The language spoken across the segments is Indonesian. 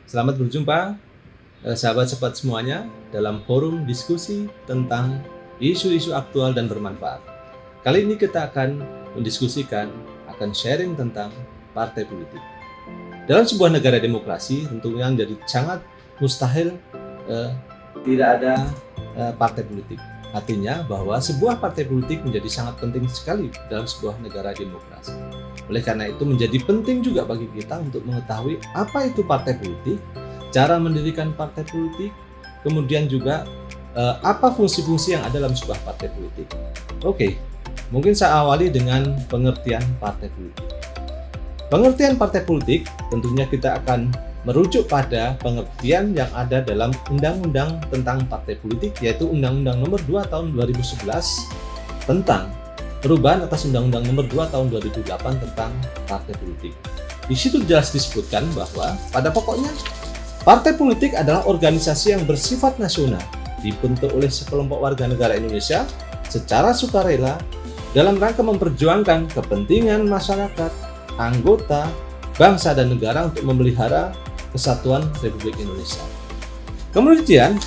Selamat berjumpa sahabat-sahabat semuanya dalam forum diskusi tentang isu-isu aktual dan bermanfaat. Kali ini kita akan mendiskusikan, akan sharing tentang partai politik. Dalam sebuah negara demokrasi tentunya menjadi sangat mustahil tidak ada partai politik. Artinya bahwa sebuah partai politik menjadi sangat penting sekali dalam sebuah negara demokrasi. Oleh karena itu menjadi penting juga bagi kita untuk mengetahui apa itu partai politik, cara mendirikan partai politik, kemudian juga apa fungsi-fungsi yang ada dalam sebuah partai politik. Oke, mungkin saya awali dengan pengertian partai politik. Pengertian partai politik tentunya kita akan merujuk pada pengertian yang ada dalam Undang-Undang tentang Partai Politik, yaitu Undang-Undang Nomor 2 Tahun 2011 tentang perubahan atas Undang-Undang Nomor 2 Tahun 2008 tentang Partai Politik. Di situ jelas disebutkan bahwa pada pokoknya partai politik adalah organisasi yang bersifat nasional, dibentuk oleh sekelompok warga negara Indonesia secara sukarela dalam rangka memperjuangkan kepentingan masyarakat, anggota, bangsa dan negara untuk memelihara kesatuan Republik Indonesia. Kemudian,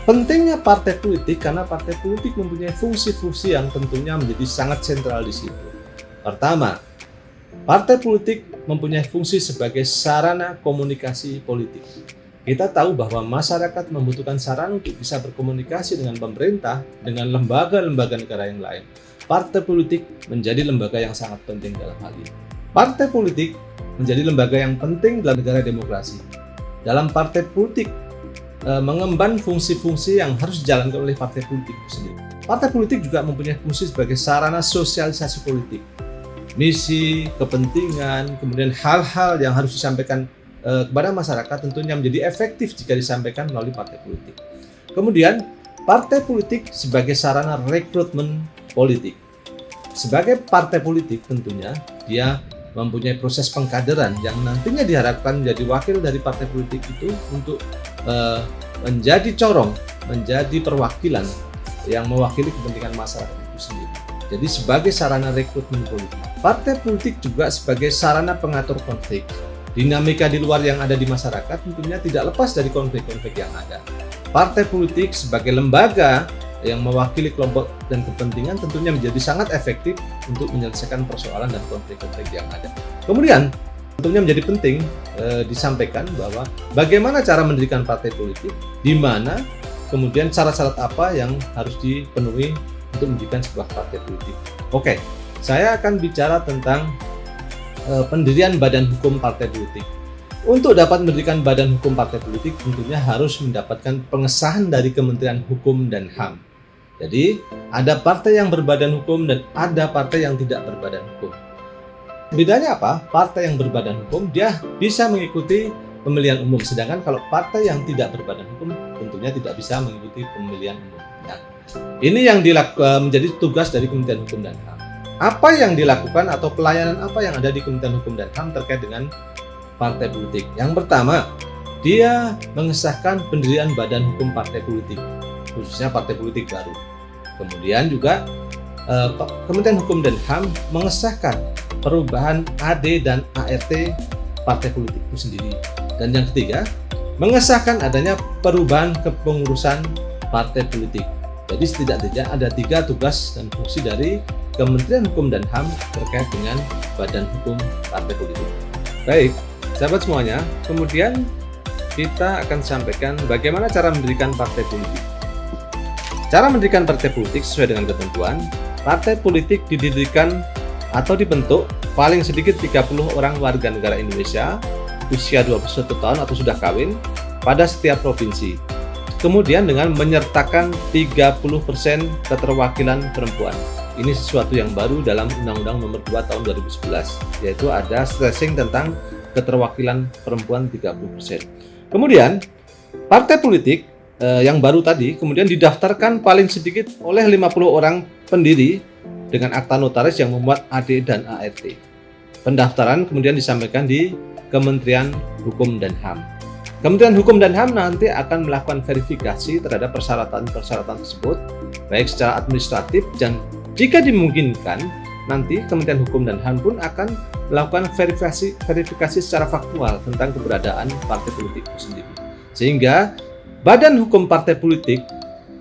pentingnya partai politik karena partai politik mempunyai fungsi-fungsi yang tentunya menjadi sangat sentral di situ. Pertama, partai politik mempunyai fungsi sebagai sarana komunikasi politik. Kita tahu bahwa masyarakat membutuhkan sarana untuk bisa berkomunikasi dengan pemerintah, dengan lembaga-lembaga negara yang lain. Partai politik menjadi lembaga yang sangat penting dalam hal ini. Partai politik menjadi lembaga yang penting dalam negara demokrasi. Dalam partai politik mengemban fungsi-fungsi yang harus dijalankan oleh partai politik itu sendiri. Partai politik juga mempunyai fungsi sebagai sarana sosialisasi politik. Misi, kepentingan, kemudian hal-hal yang harus disampaikan kepada masyarakat tentunya menjadi efektif jika disampaikan melalui partai politik. Kemudian, partai politik sebagai sarana rekrutmen politik. Sebagai partai politik tentunya dia mempunyai proses pengkaderan yang nantinya diharapkan menjadi wakil dari partai politik itu untuk menjadi corong, menjadi perwakilan yang mewakili kepentingan masyarakat itu sendiri. Jadi sebagai sarana rekrutmen politik. Partai politik juga sebagai sarana pengatur konflik. Dinamika di luar yang ada di masyarakat tentunya tidak lepas dari konflik-konflik yang ada. Partai politik sebagai lembaga yang mewakili kelompok dan kepentingan tentunya menjadi sangat efektif untuk menyelesaikan persoalan dan konflik-konflik yang ada. Kemudian tentunya menjadi penting disampaikan bahwa bagaimana cara mendirikan partai politik, di mana kemudian syarat-syarat apa yang harus dipenuhi untuk mendirikan sebuah partai politik. Oke, saya akan bicara tentang pendirian badan hukum partai politik. Untuk dapat mendirikan badan hukum partai politik tentunya harus mendapatkan pengesahan dari Kementerian Hukum dan HAM. Jadi, ada partai yang berbadan hukum dan ada partai yang tidak berbadan hukum. Bedanya apa? Partai yang berbadan hukum dia bisa mengikuti pemilihan umum, sedangkan kalau partai yang tidak berbadan hukum tentunya tidak bisa mengikuti pemilihan umum. Nah, ini yang menjadi tugas dari Kementerian Hukum dan HAM. Apa yang dilakukan atau pelayanan apa yang ada di Kementerian Hukum dan HAM terkait dengan partai politik? Yang pertama, dia mengesahkan pendirian badan hukum partai politik, khususnya partai politik baru. Kemudian juga Kementerian Hukum dan HAM mengesahkan perubahan AD dan ART partai politik itu sendiri. Dan yang ketiga, mengesahkan adanya perubahan kepengurusan partai politik. Jadi setidaknya ada 3 tugas dan fungsi dari Kementerian Hukum dan HAM terkait dengan badan hukum partai politik. Baik, sahabat semuanya, kemudian kita akan sampaikan bagaimana cara mendirikan partai politik. Cara mendirikan partai politik sesuai dengan ketentuan, partai politik didirikan atau dibentuk paling sedikit 30 orang warga negara Indonesia usia 21 tahun atau sudah kawin pada setiap provinsi. Kemudian dengan menyertakan 30% keterwakilan perempuan. Ini sesuatu yang baru dalam Undang-Undang Nomor 2 Tahun 2011, yaitu ada stressing tentang keterwakilan perempuan 30%. Kemudian, partai politik yang baru tadi kemudian didaftarkan paling sedikit oleh 50 orang pendiri dengan akta notaris yang memuat AD dan ART. Pendaftaran kemudian disampaikan di Kementerian Hukum dan HAM. Kementerian Hukum dan HAM nanti akan melakukan verifikasi terhadap persyaratan-persyaratan tersebut, baik secara administratif dan jika dimungkinkan, nanti Kementerian Hukum dan HAM pun akan melakukan verifikasi secara faktual tentang keberadaan partai politik itu sendiri. Sehingga Badan Hukum Partai Politik,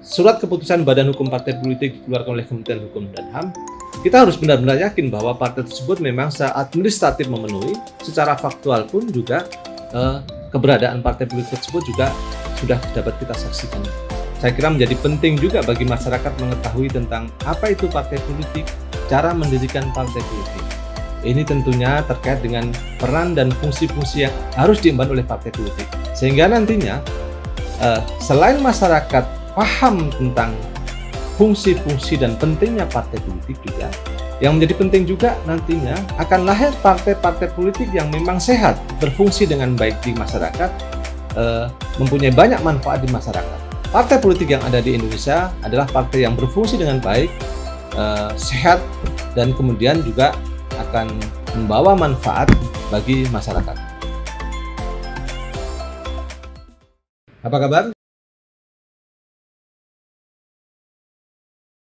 surat keputusan Badan Hukum Partai Politik dikeluarkan oleh Kementerian Hukum dan HAM, kita harus benar-benar yakin bahwa partai tersebut memang secara administratif memenuhi, secara faktual pun juga keberadaan partai politik tersebut juga sudah dapat kita saksikan. Saya kira menjadi penting juga bagi masyarakat mengetahui tentang apa itu partai politik, cara mendirikan partai politik. Ini tentunya terkait dengan peran dan fungsi-fungsi yang harus diemban oleh partai politik. Sehingga nantinya selain masyarakat paham tentang fungsi-fungsi dan pentingnya partai politik juga, yang menjadi penting juga nantinya akan lahir partai-partai politik yang memang sehat, berfungsi dengan baik di masyarakat, mempunyai banyak manfaat di masyarakat. Partai politik yang ada di Indonesia adalah partai yang berfungsi dengan baik, sehat, dan kemudian juga akan membawa manfaat bagi masyarakat. Apa kabar?